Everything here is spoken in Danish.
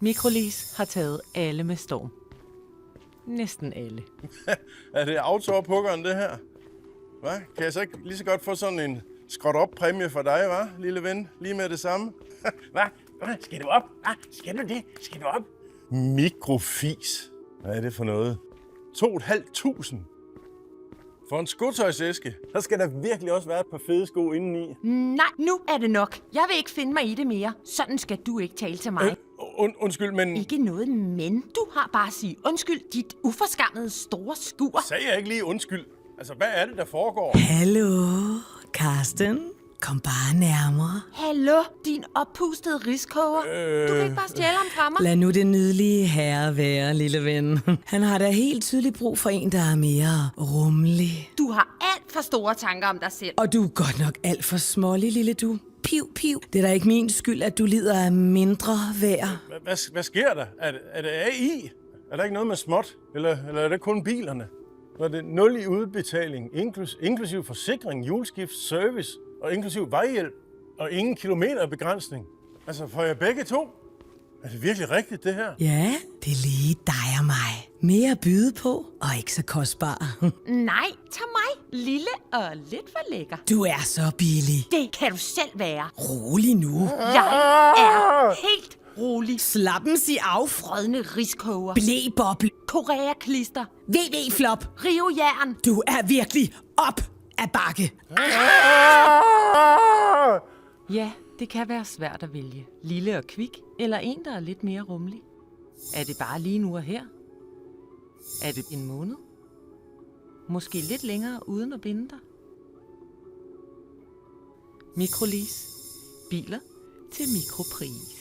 Mikrolis har taget alle med storm. Næsten alle. Er det autoophuggeren, det her? Hva? Kan jeg så ikke lige så godt få sådan en skråt-op-præmie for dig, hva, lille ven? Lige med det samme? Hvad? Skal du op? Skal du det? Skal du op? Mikrofis. Hvad er det for noget? 2.500. For en skotøjsæske, der skal der virkelig også være et par fede sko indeni. Nej, nu er det nok. Jeg vil ikke finde mig i det mere. Sådan skal du ikke tale til mig. Undskyld, men... Ikke noget men. Du har bare at sige undskyld, dit uforskammede store skur. Sagde jeg ikke lige undskyld? Altså, hvad er det, der foregår? Hallo, Karsten. Kom bare nærmere. Hallo, din oppustede riskoger. Du kan ikke bare stjæle ham fra mig. Lad nu det nydelige herre være, lille ven. Han har da helt tydeligt brug for en, der er mere rummelig. Du har alt for store tanker om dig selv. Og du er godt nok alt for smålig, lille du. Piv, piv. Det er da ikke min skyld, at du lider af mindre værd. Hvad sker der? Er det AI? Er der ikke noget med småt? Eller er det kun bilerne? Var det 0 i udbetaling, inklusiv forsikring, juleskift, service og inklusiv vejhjælp og ingen kilometerbegrænsning? Altså, får jeg begge to? Er det virkelig rigtigt, det her? Ja, det er lige dig og mig. Mere at byde på, og ikke så kostbar. Nej, tag mig. Lille og lidt for lækker. Du er så billig. Det kan du selv være. Rolig nu. Jeg er helt rolig. Slappen sig af. Frødne riskoger. Blæboble. Korea-klister. VV-flop. Rio-jern. Du er virkelig op ad bakke. Ja, det kan være svært at vælge. Lille og kvik, eller en, der er lidt mere rummelig. Er det bare lige nu og her? Er det en måned? Måske lidt længere uden at binde dig? Mikrolis. Biler til mikropris.